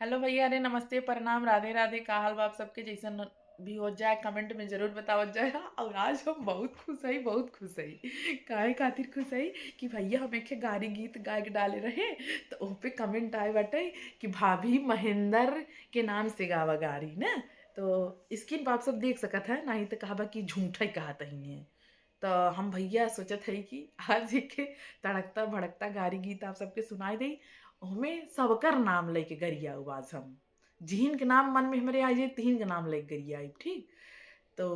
Hello भैया, अरे नमस्ते, प्रणाम, राधे राधे। का हाल बा आप सबके? जैसन भी हो जाए कमेंट में जरूर बतावत जाए। और आज हम बहुत खुश हई, बहुत खुश हई। काहे खातिर खुश हई कि भैया हम एक गारी गीत गा के डाले रहे, तो ओह पे कमेंट आए बाटे कि भाभी महेंद्र के नाम से गावा गारी ना। तो स्क्रीन पर आप सब देख सकत है, नहीं तो कहा कि झूठा ही कहा तही। तो हम भैया सोचत हई कि आज एक तड़कता भड़कता गारी गीत आप सबके सुनाई दई। हमें सबकर नाम लेके गरिया आवाज हम जिहिन के नाम मन में हमारे आ जाए तिहिन के नाम लेके गरिया आई, ठीक। तो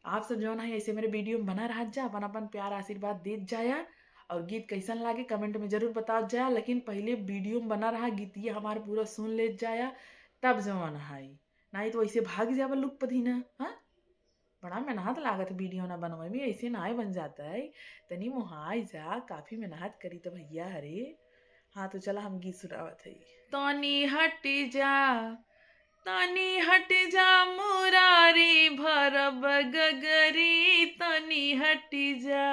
आप सब जो है ऐसे मेरे वीडियो में बना रह जा, अपन अपन प्यार आशीर्वाद देत जाया। और गीत कैसन लागे कमेंट में जरूर बता जाया, लेकिन पहले वीडियो में बना रहा गीत ये हमारे पूरा सुन ले जाया, तब जवन है। नहीं तो ऐसे भाग जावा लुक पधीना। हाँ, बड़ा मेहनत लागत वीडियो ना बनवाए में, ऐसे ना बन जाता है। तनी मुहाई जा, काफी मेहनत करी तो भैया हरे। हाँ तो चला हम गीत सुनावत है। तनी हट जा, तनी हट जा मुरारी भरब गगरी, तनी हट जा।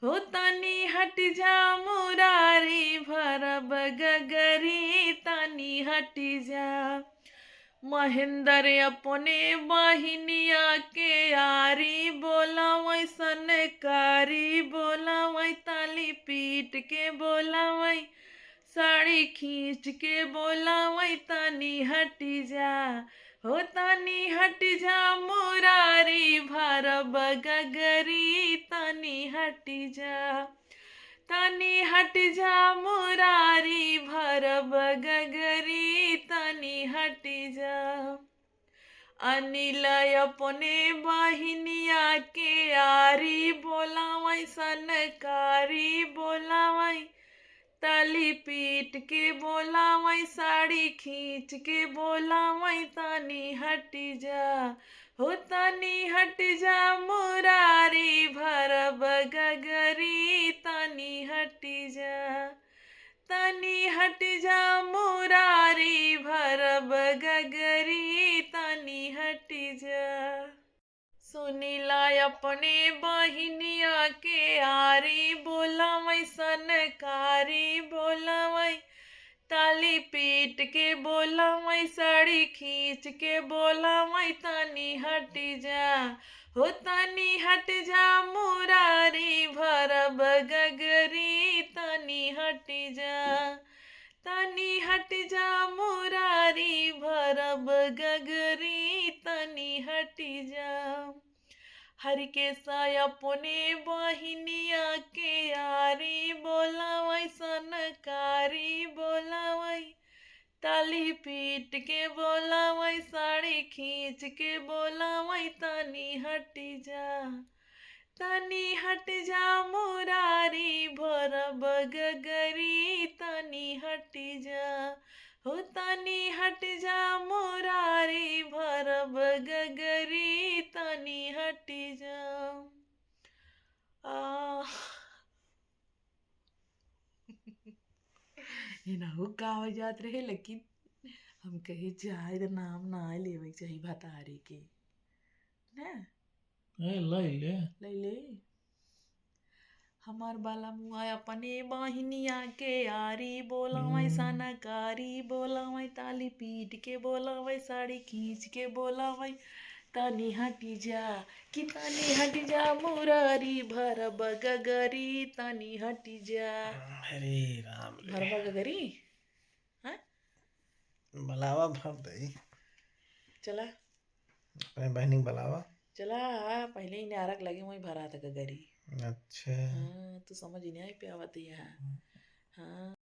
हो तनी हट जा मुरारी भरब गगरी, तनी हट जा। महेंद्र अपने बहिनिया के यारी बोला वही सनकारी, बोला वही ताली पीट के, बोला वही साड़ी खींच के, बोला वही तानी हटी जा। हो तानी हट जा मुरारी भरब गगरी, तानी हटी जा। तानी हट जा मुरारी भरब गगरी, तानी हट जा। अनिल अपने बहिनिया के यारी बोला वही सनकारी, बोला वही ताली पीट के, बोला वही साड़ी खींच के, बोला वही तानी हट जा। हो तानी हट जा मुरारी भरब गगरी, तानी हट जा। तानी हट जा मुरारी भरब गगरी, तानी हट जा। सुनीला अपने बहिनिया के आरी बोला वही सनकारी, बोला वही ताली पीट के, बोला वही साड़ी खींच के, बोला वही तानी हट जा। हो तानी हट जा मुरारी भरब गगरी, तानी हट जा। तानी हट जा मुरारी भरब गगरी, तानी हट जा। हरि के साय अपने बहिनिया के यारी बोला वही सनकारी, बोला वही ताली पीट के, बोला वही साड़ी खींच के, बोला वही तानी हट जा। तानी हट जा मुरारी भरब गगरी, तानी हट जा। हो तानी हट जा मुरारी भरब गगरी, तानी हट जा। इनहु गाँव जात रहे, लेकिन हम कहे जाए तो नाम ना लेवे चाहिए भतारी के ना। ले हमार बाला मुआ अपने बहिनिया के यारी बोला वही सनकारी, बोला वही ताली पीट के, बोला वही साड़ी खींच के, बोला वही तानी हटी जा। कि तानी हटी जा मुरारी भरब गगरी, तानी हटी जा। हरे राम रे भरब गगरी। हाँ बलावा भर दई चला अपने बहनी के बलावा। चला, पहले ही नारक लगे वही भरा था गगरी। अच्छा हाँ तो समझ ही नहीं आई पे आवत यहाँ। हाँ।